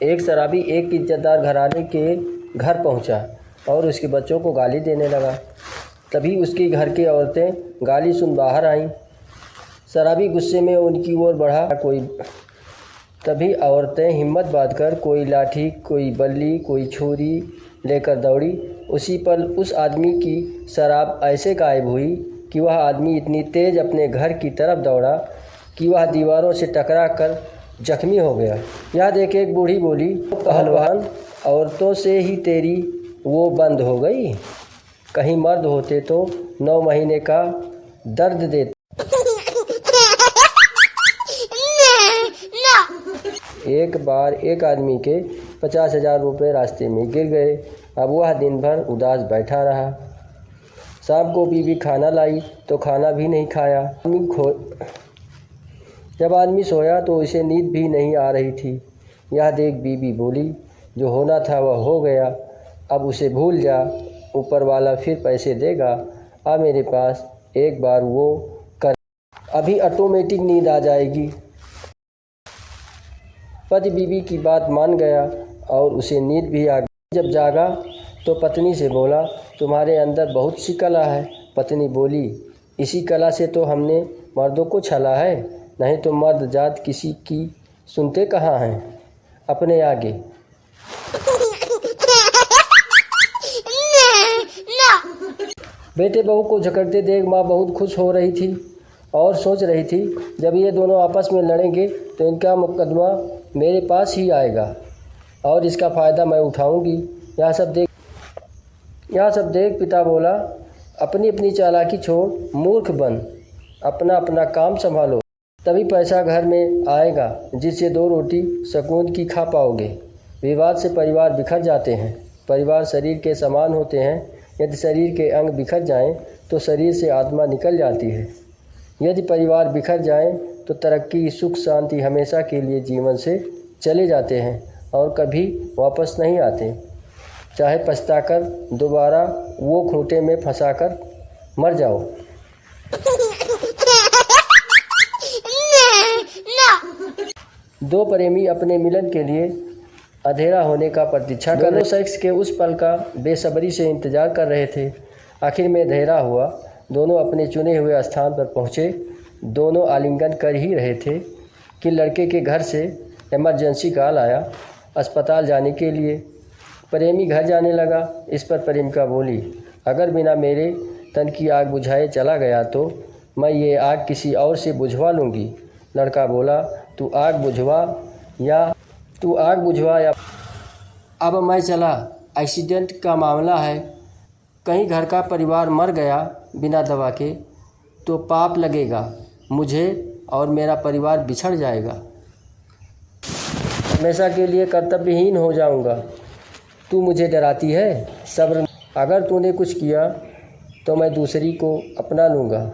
एक शराबी एक इज्जतदार घराने के घर पहुंचा और उसके बच्चों को गाली देने लगा। तभी उसके घर की औरतें गाली सुन बाहर आईं। शराबी गुस्से में उनकी ओर बढ़ा। तभी औरतें हिम्मत बांधकर कोई लाठी, कोई बल्ली, कोई छुरी लेकर दौड़ी। उसी पल उस आदमी की शराब ऐसे गायब हुई कि वह आदमी इतनी तेज़ अपने घर की तरफ दौड़ा कि वह दीवारों से टकरा कर जख्मी हो गया। यह देख एक बूढ़ी बोली, पहलवान, औरतों से ही तेरी वो बंद हो गई। कहीं मर्द होते तो 9 महीने का दर्द देते। एक बार एक आदमी के 50,000 रुपये रास्ते में गिर गए। अब वह दिन भर उदास बैठा रहा। शाम को बीवी खाना लाई तो खाना भी नहीं खाया। जब आदमी सोया तो उसे नींद भी नहीं आ रही थी। यह देख बीवी बोली, जो होना था वह हो गया, अब उसे भूल जा, ऊपर वाला फिर पैसे देगा। आ मेरे पास एक बार वो कर, अभी ऑटोमेटिक नींद आ जाएगी। पति बीवी की बात मान गया और उसे नींद भी आ गई। जब जागा तो पत्नी से बोला, तुम्हारे अंदर बहुत सी कला है। पत्नी बोली, इसी कला से तो हमने मर्दों को छला है, नहीं तो मर्द जात किसी की सुनते कहाँ हैं। अपने आगे बेटे बहू को झकड़ते देख माँ बहुत खुश हो रही थी और सोच रही थी, जब ये दोनों आपस में लड़ेंगे तो इनका मुकदमा मेरे पास ही आएगा और इसका फ़ायदा मैं उठाऊंगी। यह सब देख पिता बोला, अपनी अपनी चालाकी छोड़, मूर्ख बन, अपना अपना काम संभालो, तभी पैसा घर में आएगा जिससे 2 रोटी सुकून की खा पाओगे। विवाद से परिवार बिखर जाते हैं। परिवार शरीर के समान होते हैं। यदि शरीर के अंग बिखर जाएं तो शरीर से आत्मा निकल जाती है। यदि परिवार बिखर जाएं तो तरक्की, सुख, शांति हमेशा के लिए जीवन से चले जाते हैं और कभी वापस नहीं आते। चाहे पछताकर दोबारा वो खूंटे में फंसाकर मर जाओ। दो प्रेमी अपने मिलन के लिए अंधेरा होने का प्रतीक्षा कर रहे। सेक्स के उस पल का बेसब्री से इंतजार कर रहे थे। आखिर में अंधेरा हुआ। दोनों अपने चुने हुए स्थान पर पहुँचे। दोनों आलिंगन कर ही रहे थे कि लड़के के घर से इमरजेंसी कॉल आया अस्पताल जाने के लिए। प्रेमी घर जाने लगा। इस पर प्रेमिका बोली, अगर बिना मेरे तन की आग बुझाए चला गया तो मैं ये आग किसी और से बुझवा लूँगी। लड़का बोला, तू आग बुझवा या अब मैं चला। एक्सीडेंट का मामला है, कहीं घर का परिवार मर गया बिना दवा के तो पाप लगेगा मुझे और मेरा परिवार बिछड़ जाएगा। हमेशा के लिए कर्तव्यहीन हो जाऊंगा। तू मुझे डराती है, सब्र। अगर तूने कुछ किया तो मैं दूसरी को अपना लूँगा।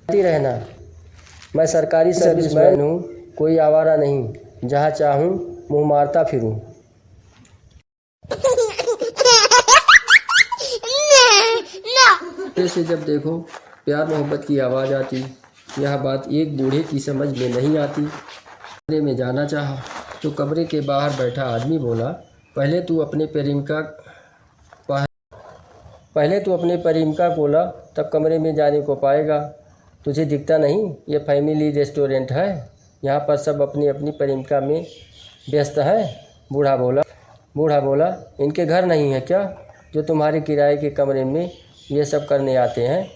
रहना, मैं सरकारी सर्विसमैन हूँ, कोई आवारा नहीं, जहाँ चाहूँ मुँह मारता फिरूँ। से जब देखो प्यार मोहब्बत की आवाज़ आती। यह बात एक बूढ़े की समझ में नहीं आती। कमरे में जाना चाहा तो कमरे के बाहर बैठा आदमी बोला, पहले तू अपने प्रेमिका को ला, तब कमरे में जाने को पाएगा। तुझे दिखता नहीं ये फैमिली रेस्टोरेंट है, यहाँ पर सब अपनी अपनी प्रेमिका में व्यस्त है। बूढ़ा बोला, इनके घर नहीं है क्या जो तुम्हारे किराए के कमरे में ये सब करने आते हैं?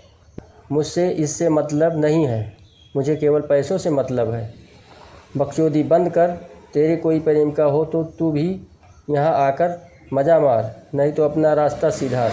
मुझसे इससे मतलब नहीं है, मुझे केवल पैसों से मतलब है। बकचोदी बंद कर। तेरे कोई प्रेमिका हो तो तू भी यहाँ आकर मज़ा मार, नहीं तो अपना रास्ता सीधा।